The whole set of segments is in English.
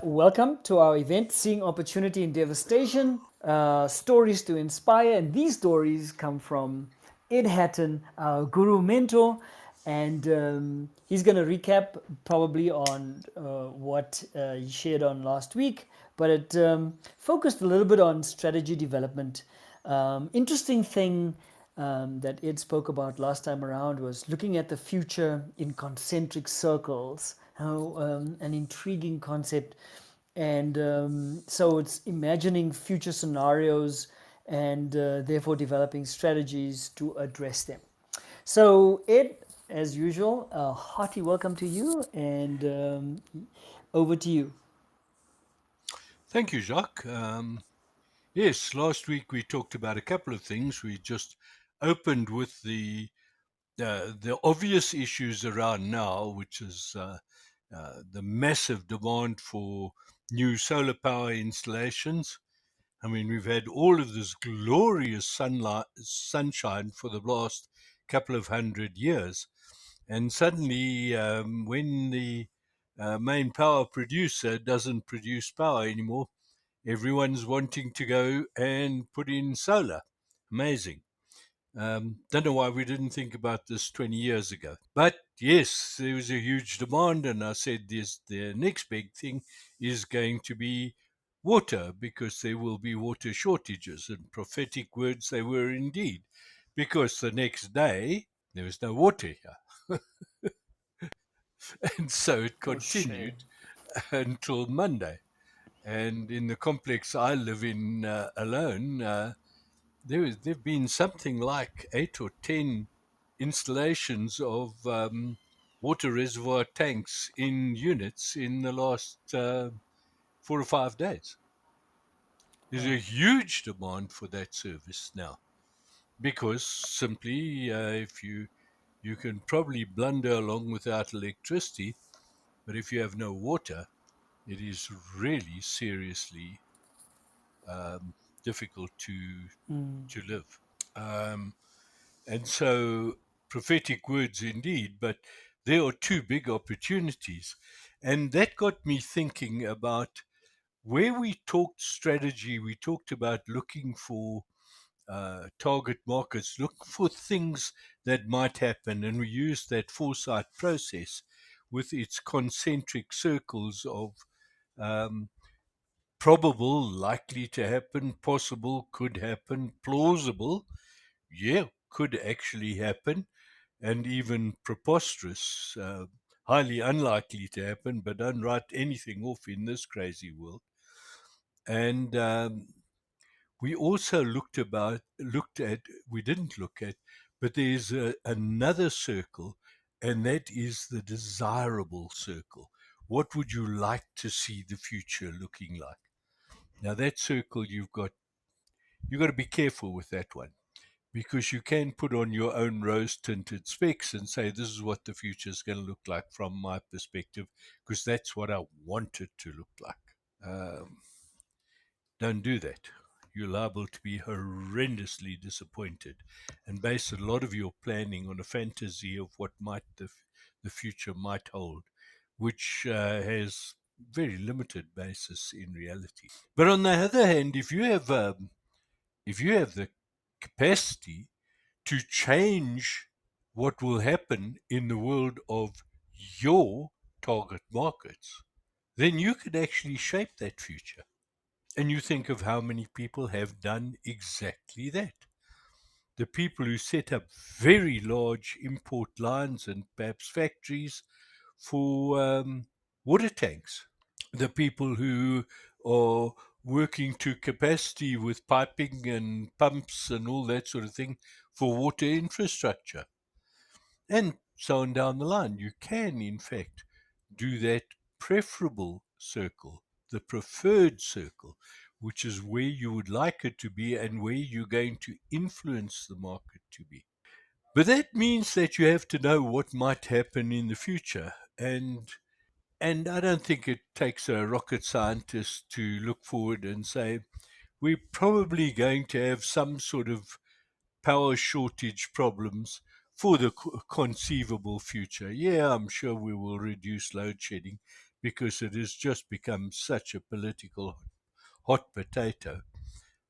Welcome to our event, Seeing Opportunity in Devastation, Stories to Inspire. And these stories come from Ed Hatton, our guru mentor. And he's going to recap probably on what he shared on last week, but it focused a little bit on strategy development. Interesting thing that Ed spoke about last time around was looking at the future in concentric circles. How an intriguing concept, and so it's imagining future scenarios and therefore developing strategies to address them. So, Ed, as usual, a hearty welcome to you, and over to you. Thank you, Jacques. Yes, last week we talked about a couple of things. We just opened with the obvious issues around now, which is the massive demand for new solar power installations. I mean, we've had all of this glorious sunshine for the last couple of 100 years, and suddenly, when the main power producer doesn't produce power anymore, everyone's wanting to go and put in solar. Amazing. Don't know why we didn't think about this 20 years ago. But yes, there was a huge demand, and I said this, the next big thing is going to be water, because there will be water shortages. And prophetic words they were indeed, because the next day there was no water here. And so it For sure. continued until Monday. And in the complex I live in alone, there've been something like 8 or 10 installations of water reservoir tanks in units in the last 4 or 5 days. There's a Wow. huge demand for that service now, because simply, if you can probably blunder along without electricity, but if you have no water, it is really seriously difficult to live. Um, And so, prophetic words indeed, but there are two big opportunities. And that got me thinking about where we talked strategy, we talked about looking for target markets, look for things that might happen. And we used that foresight process with its concentric circles of um, probable, likely to happen, possible, could happen, plausible, yeah, could actually happen, and even preposterous, highly unlikely to happen, but don't write anything off in this crazy world. And we also looked at, we didn't look at, but there's another circle, and that is the desirable circle. What would you like to see the future looking like? Now that circle, you've got to be careful with that one, because you can put on your own rose tinted specs and say, this is what the future is going to look like from my perspective, because that's what I want it to look like. Um, don't do that. You're liable to be horrendously disappointed and base a lot of your planning on a fantasy of what the future might hold, which has very limited basis in reality. But on the other hand, if you have the capacity to change what will happen in the world of your target markets, then you could actually shape that future. And you think of how many people have done exactly that. The people who set up very large import lines and perhaps factories for water tanks, the people who are working to capacity with piping and pumps and all that sort of thing for water infrastructure, and so on down the line. You can, in fact, do that preferable circle, the preferred circle, which is where you would like it to be and where you're going to influence the market to be. But that means that you have to know what might happen in the future. And I don't think it takes a rocket scientist to look forward and say, we're probably going to have some sort of power shortage problems for the conceivable future. Yeah, I'm sure we will reduce load shedding, because it has just become such a political hot potato,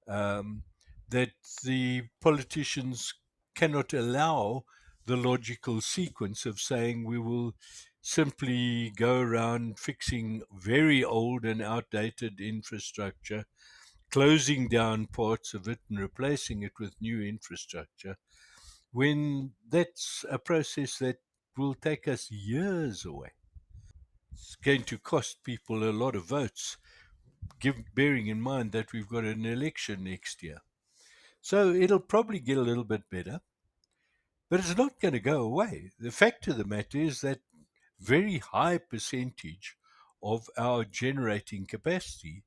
um, that the politicians cannot allow the logical sequence of saying we will simply go around fixing very old and outdated infrastructure, closing down parts of it and replacing it with new infrastructure, when that's a process that will take us years away. It's going to cost people a lot of votes, bearing in mind that we've got an election next year. So it'll probably get a little bit better, but it's not going to go away. The fact of the matter is that very high percentage of our generating capacity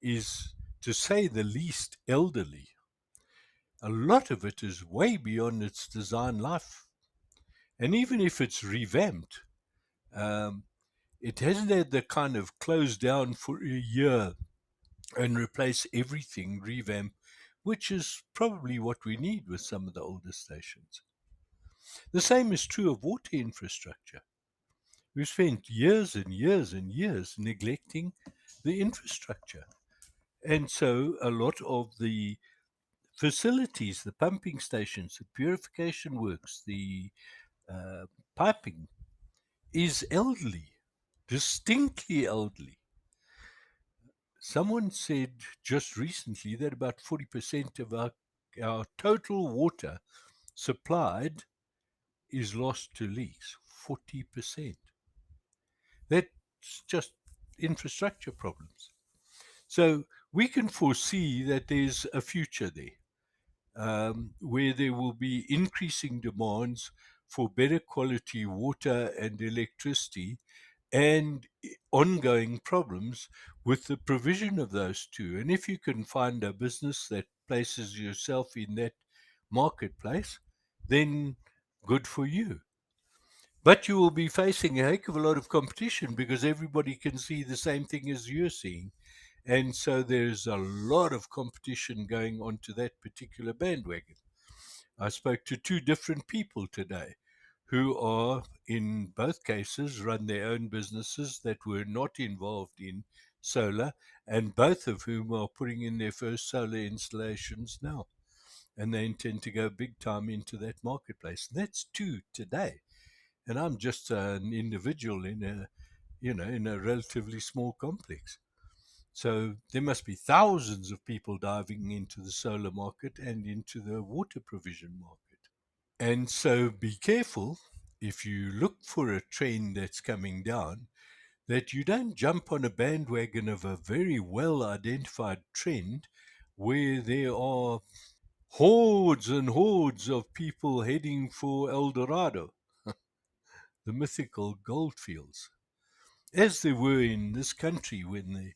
is, to say the least, elderly. A lot of it is way beyond its design life. And even if it's revamped, um, it hasn't had the kind of close down for a year and replace everything, revamp, which is probably what we need with some of the older stations. The same is true of water infrastructure. We've spent years and years and years neglecting the infrastructure. And so a lot of the facilities, the pumping stations, the purification works, the uh, piping is elderly, distinctly elderly. Someone said just recently that about 40% of our total water supplied is lost to leaks. 40%. That's just infrastructure problems. So we can foresee that there's a future there, where there will be increasing demands for better quality water and electricity, and ongoing problems with the provision of those two. And if you can find a business that places yourself in that marketplace, then good for you. But you will be facing a heck of a lot of competition because everybody can see the same thing as you're seeing. And so there's a lot of competition going onto that particular bandwagon. I spoke to two different people today who are, in both cases, run their own businesses that were not involved in solar, and both of whom are putting in their first solar installations now. And they intend to go big time into that marketplace. And that's two today. And I'm just an individual in a relatively small complex. So there must be thousands of people diving into the solar market and into the water provision market. And so be careful if you look for a trend that's coming down, that you don't jump on a bandwagon of a very well identified trend where there are hordes and hordes of people heading for El Dorado, the mythical goldfields, as there were in this country when the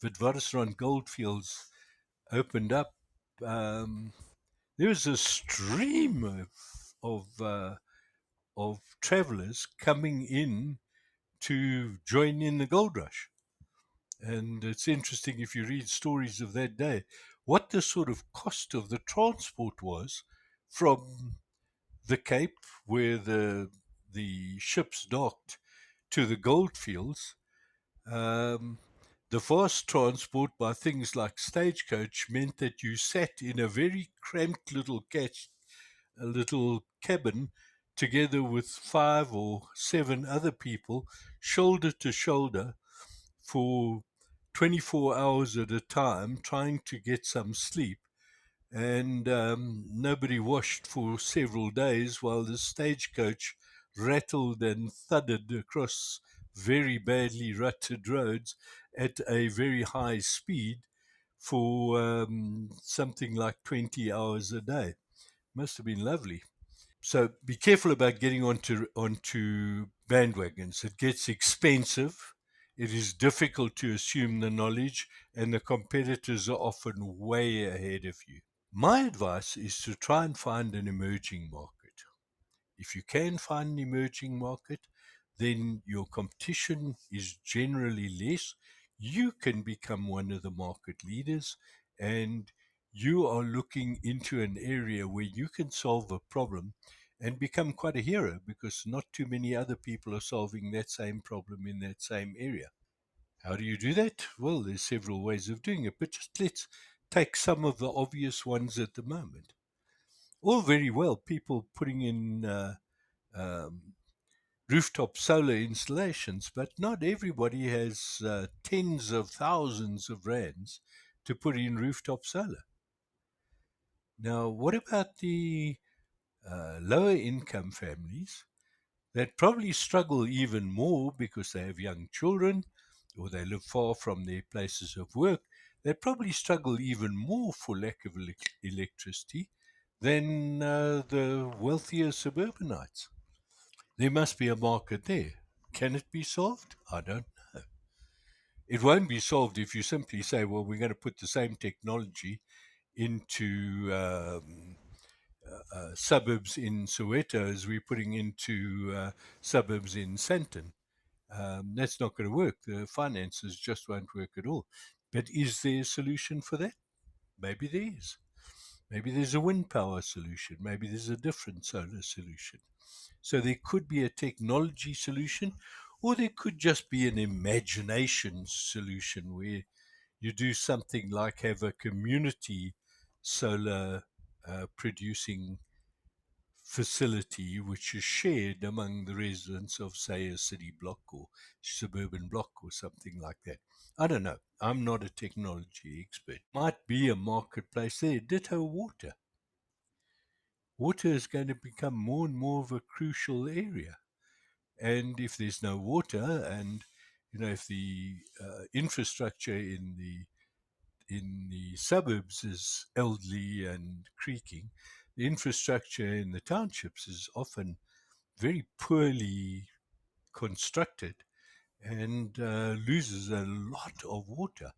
Witwatersrand goldfields opened up. Um, there was a stream of travelers coming in to join in the gold rush. And it's interesting if you read stories of that day, what the sort of cost of the transport was from the Cape, where the ships docked, to the goldfields. Um, the fast transport by things like stagecoach meant that you sat in a very cramped little a little cabin together with 5 or 7 other people, shoulder to shoulder, for 24 hours at a time, trying to get some sleep. And nobody washed for several days while the stagecoach rattled and thudded across very badly rutted roads at a very high speed for something like 20 hours a day. Must have been lovely. So be careful about getting onto bandwagons. It gets expensive. It is difficult to assume the knowledge, and the competitors are often way ahead of you. My advice is to try and find an emerging market. If you can find an emerging market, then your competition is generally less. You can become one of the market leaders, and you are looking into an area where you can solve a problem and become quite a hero because not too many other people are solving that same problem in that same area. How do you do that? Well, there's several ways of doing it, but just let's take some of the obvious ones at the moment. All very well, people putting in um, rooftop solar installations, but not everybody has tens of thousands of rands to put in rooftop solar. Now, what about the lower income families that probably struggle even more because they have young children or they live far from their places of work? They probably struggle even more for lack of electricity than the wealthier suburbanites. There must be a market there. Can it be solved? I don't know. It won't be solved if you simply say, well, we're going to put the same technology into suburbs in Soweto as we're putting into suburbs in Santon. That's not going to work. The finances just won't work at all. But is there a solution for that? Maybe there is. Maybe there's a wind power solution. Maybe there's a different solar solution. So there could be a technology solution, or there could just be an imagination solution where you do something like have a community solar producing facility which is shared among the residents of, say, a city block or suburban block or something like that. I don't know. I'm not a technology expert. Might be a marketplace there. Ditto water. Water is going to become more and more of a crucial area. And if there's no water, and if the infrastructure in the suburbs is elderly and creaking, the infrastructure in the townships is often very poorly constructed and loses a lot of water.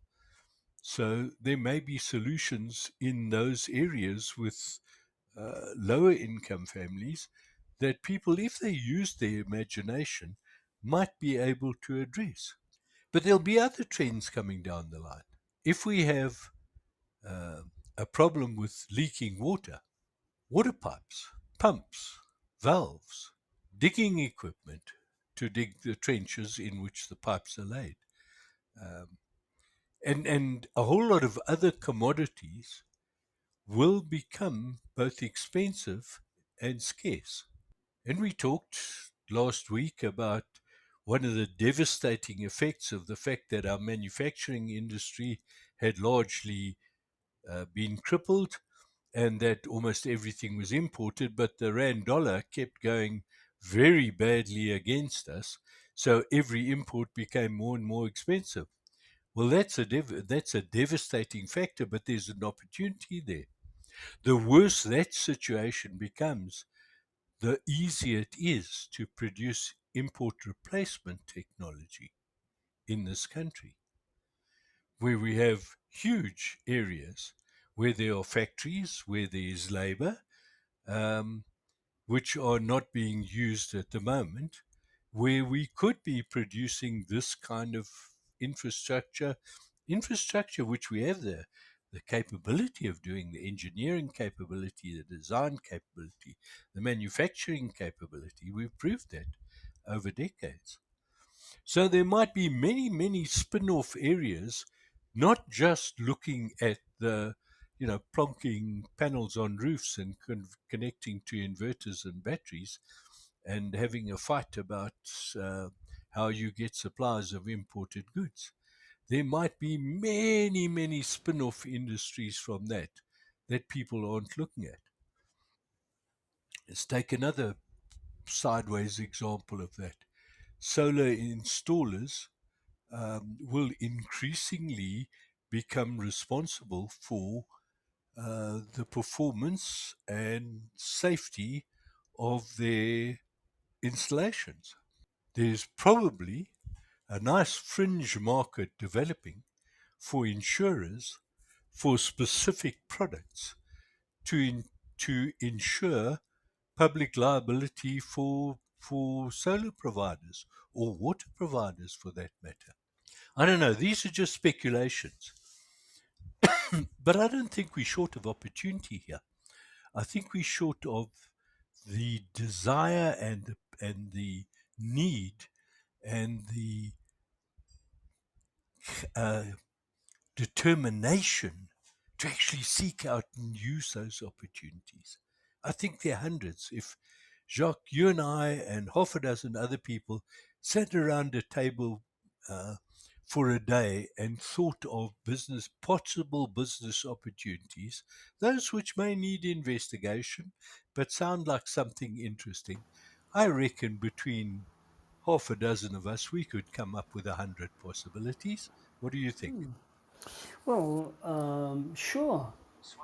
So there may be solutions in those areas with lower income families that people, if they use their imagination, might be able to address. But there'll be other trends coming down the line. If we have uh, a problem with leaking water, water pipes, pumps, valves, digging equipment to dig the trenches in which the pipes are laid, um, and a whole lot of other commodities will become both expensive and scarce. And we talked last week about one of the devastating effects of the fact that our manufacturing industry had largely been crippled and that almost everything was imported, but the rand dollar kept going very badly against us. So every import became more and more expensive. Well, that's a devastating factor, but there's an opportunity there. The worse that situation becomes, the easier it is to produce import replacement technology in this country, where we have huge areas where there are factories, where there is labor, um, which are not being used at the moment, where we could be producing this kind of infrastructure which we have the capability of doing, the engineering capability, the design capability, the manufacturing capability. We've proved that over decades. So there might be many, many spin-off areas, not just looking at the, plonking panels on roofs and connecting to inverters and batteries and having a fight about uh, how you get supplies of imported goods. There might be many, many spin-off industries from that people aren't looking at. Let's take another sideways example of that. Solar installers will increasingly become responsible for the performance and safety of their installations. There's probably a nice fringe market developing for insurers for specific products to ensure public liability for solar providers or water providers for that matter. I don't know. These are just speculations. But I don't think we're short of opportunity here. I think we're short of the desire and the need and the uh, determination to actually seek out and use those opportunities. I think there are hundreds. If Jacques, you and I, and half a dozen other people sat around a table uh, for a day and thought of possible business opportunities, those which may need investigation but sound like something interesting, I reckon between half a dozen of us, we could come up with 100 possibilities. What do you think? Well, sure.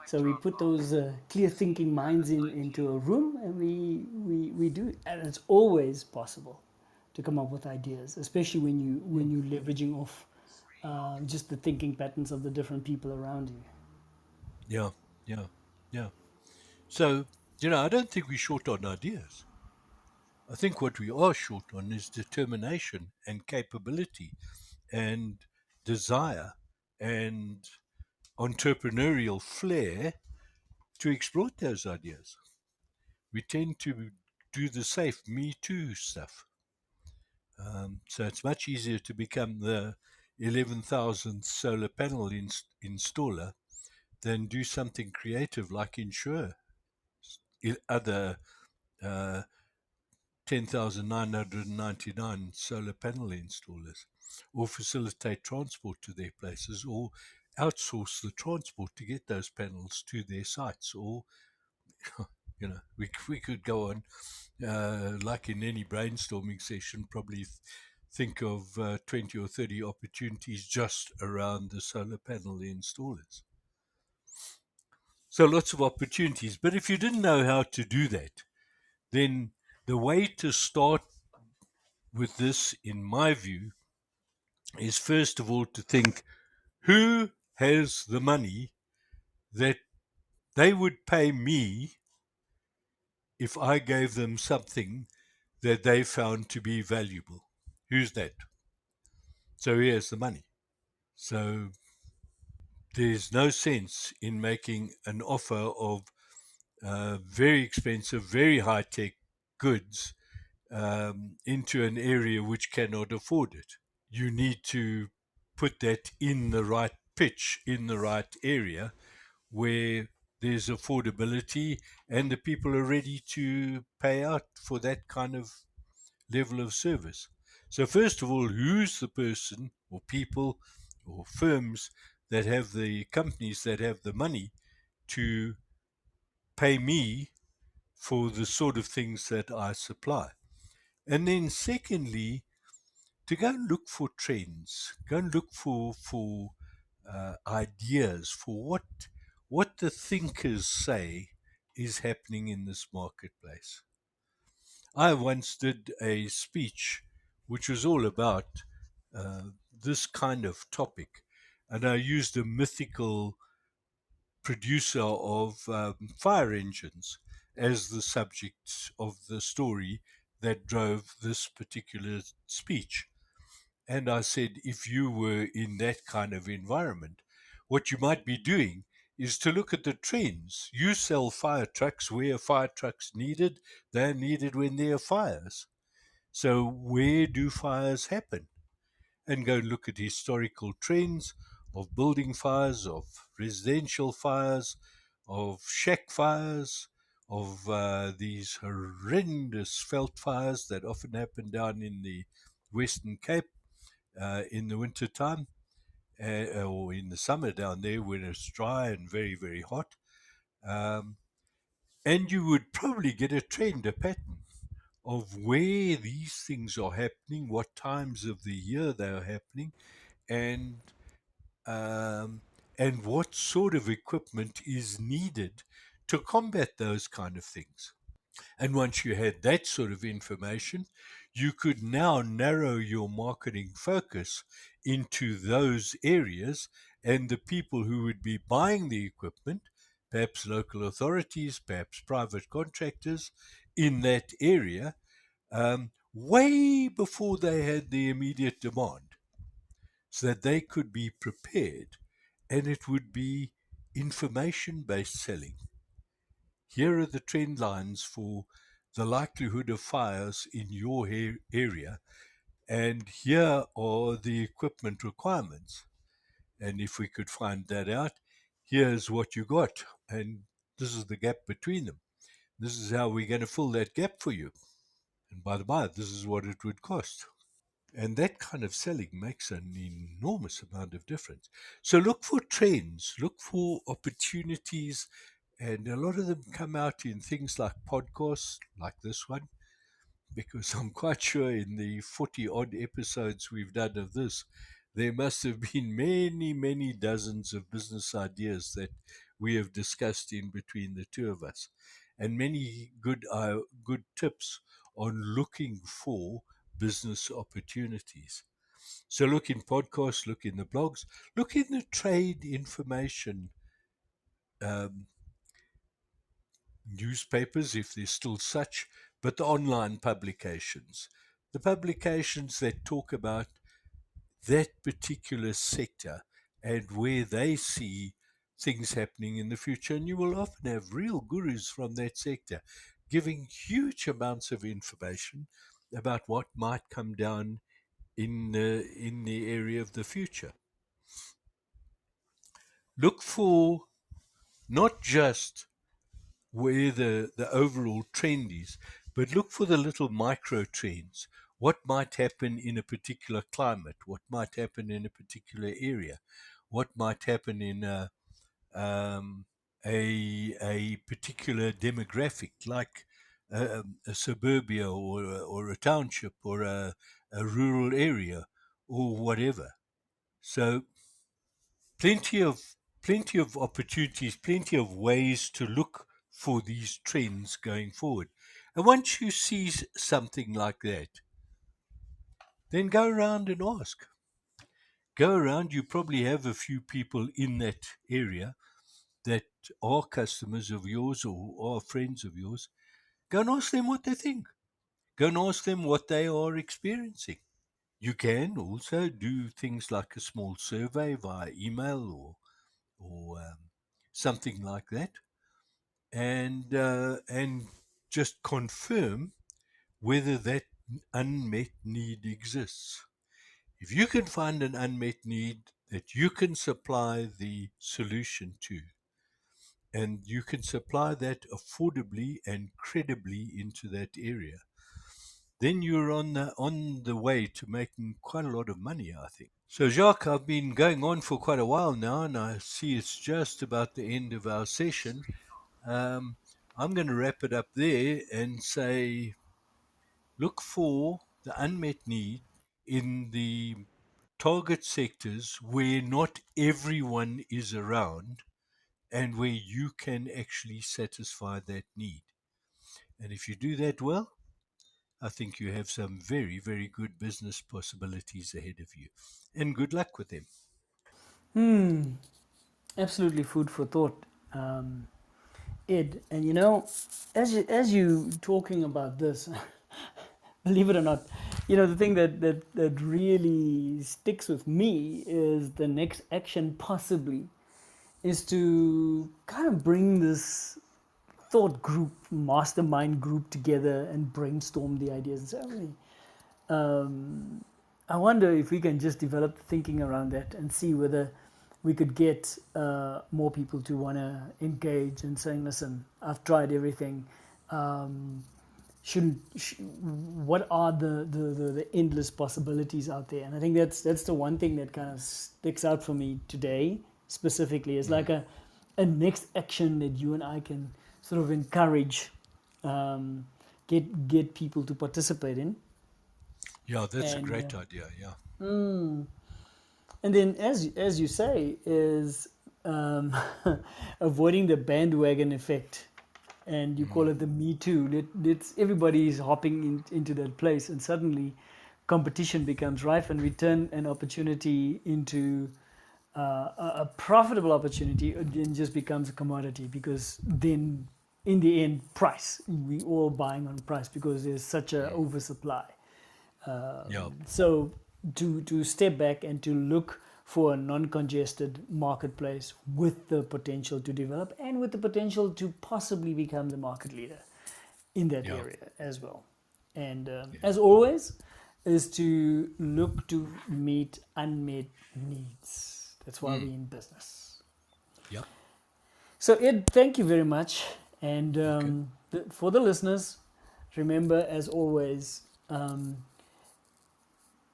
So we put those clear thinking minds into a room and we do it. And it's always possible to come up with ideas, especially when you're leveraging off just the thinking patterns of the different people around you. Yeah, yeah, yeah. So, I don't think we're short on ideas. I think what we are short on is determination and capability and desire and entrepreneurial flair to exploit those ideas. We tend to do the safe me too stuff. So it's much easier to become the 11,000th solar panel installer than do something creative like insure other uh, 10,999 solar panel installers, or facilitate transport to their places, or outsource the transport to get those panels to their sites, or we could go on like in any brainstorming session, probably think of 20 or 30 opportunities just around the solar panel installers. So lots of opportunities. But if you didn't know how to do that, then the way to start with this, in my view, is first of all to think who has the money that they would pay me if I gave them something that they found to be valuable. Who's that? So here's the money. So there's no sense in making an offer of very expensive, very high tech goods into an area which cannot afford it. You need to put that in the right pitch, in the right area where there's affordability and the people are ready to pay out for that kind of level of service. So, first of all, who's the person or people or firms that have the companies that have the money to pay me for the sort of things that I supply? And then, secondly, to go and look for trends, go and look for ideas for what the thinkers say is happening in this marketplace. I once did a speech which was all about this kind of topic, and I used a mythical producer of fire engines as the subject of the story that drove this particular speech. And I said, if you were in that kind of environment, what you might be doing is to look at the trends. You sell fire trucks where fire trucks needed, they're needed when there are fires. So where do fires happen? And go look at historical trends of building fires, of residential fires, of shack fires, of these horrendous felt fires that often happen down in the Western Cape in the winter time or in the summer down there when it's dry and very, very hot. Um, and you would probably get a trend, a pattern of where these things are happening, what times of the year they are happening, and um, and what sort of equipment is needed to combat those kind of things. And once you had that sort of information, you could now narrow your marketing focus into those areas and the people who would be buying the equipment, perhaps local authorities, perhaps private contractors in that area, way before they had the immediate demand, so that they could be prepared and it would be information based selling. Here are the trend lines for the likelihood of fires in your area. and here are the equipment requirements. And if we could find that out, here's what you got. And this is the gap between them. This is how we're going to fill that gap for you. And by the by, this is what it would cost. And that kind of selling makes an enormous amount of difference. So look for trends, look for opportunities, and a lot of them come out in things like podcasts, like this one, because I'm quite sure in the 40 odd episodes we've done of this, there must have been many, many dozens of business ideas that we have discussed in between the two of us, and many good tips on looking for business opportunities. So look in podcasts, look in the blogs, look in the trade information um, newspapers, if there's still such, but the online publications. The publications that talk about that particular sector and where they see things happening in the future. And you will often have real gurus from that sector giving huge amounts of information about what might come down in the area of the future. Look for not just where the overall trend is, but look for the little micro trends. What might happen in a particular climate? What might happen in a particular area? What might happen in um, a particular demographic, like a suburbia or a township or a rural area or whatever. So plenty of plenty of opportunities, plenty of ways to look for these trends going forward. And once you see something like that, then go around and ask. Go around. You probably have a few people in that area that are customers of yours or are friends of yours. Go and ask them what they think. Go and ask them what they are experiencing. You can also do things like a small survey via email or something like that, and just confirm whether that unmet need exists. If you can find an unmet need that you can supply the solution to, and you can supply that affordably and credibly into that area, then you're on the way to making quite a lot of money, I think. So, Jacques, I've been going on for quite a while now, and I see it's just about the end of our session. Um, I'm going to wrap it up there and say look for the unmet need in the target sectors where not everyone is around and where you can actually satisfy that need. And if you do that well, I think you have some very, very good business possibilities ahead of you. And good luck with them. Hmm. Absolutely food for thought, Ed. And you know, as you talking about this, believe it or not, you know the thing that really sticks with me is the next action possibly is to kind of bring this thought group, mastermind group together and brainstorm the ideas and say, "Hey, I wonder if we can just develop the thinking around that and see whether we could get more people to want to engage and saying, listen, I've tried everything. Um, what are the endless possibilities out there? And I think that's the one thing that kind of sticks out for me today specifically is like Mhm. a next action that you and I can sort of encourage, um, get people to participate in. Yeah, that's a And great idea. Yeah. and then as you say is um, avoiding the bandwagon effect, and you call Mm. it the me too. It's everybody is hopping into that place, and suddenly competition becomes rife, and we turn an opportunity into a profitable opportunity. It then just becomes a commodity because then in the end price, we all buying on price because there's such a Mm. oversupply. Yeah. So to step back and to look for a non-congested marketplace with the potential to develop and with the potential to possibly become the market leader in that Yeah. area as well. And Yeah. as always, is to look to meet unmet needs. That's why we're in business. Yep. So, Ed, thank you very much. And Okay. for the listeners, remember, as always, um,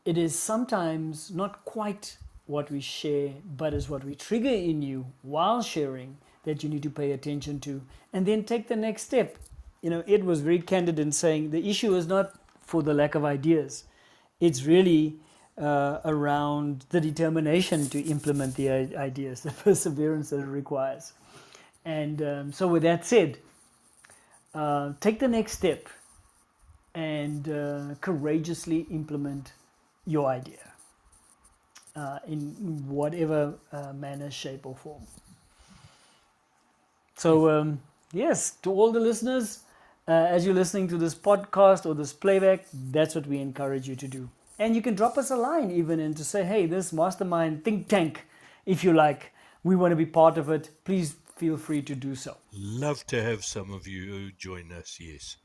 it is sometimes not quite what we share, but is what we trigger in you while sharing that you need to pay attention to, and then take the next step. Ed was very candid in saying the issue is not for the lack of ideas, it's really around the determination to implement the ideas, the perseverance that it requires. And so, with that said, take the next step and courageously implement your idea in whatever manner, shape, or form. So, yes, to all the listeners, as you're listening to this podcast or this playback, that's what we encourage you to do. And you can drop us a line even and to say, hey, this mastermind think tank, if you like, we want to be part of it. Please feel free to do so. Love to have some of you join us. Yes.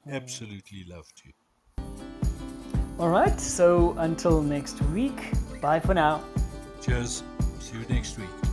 Absolutely love to. All right, so until next week, bye for now. Cheers. See you next week.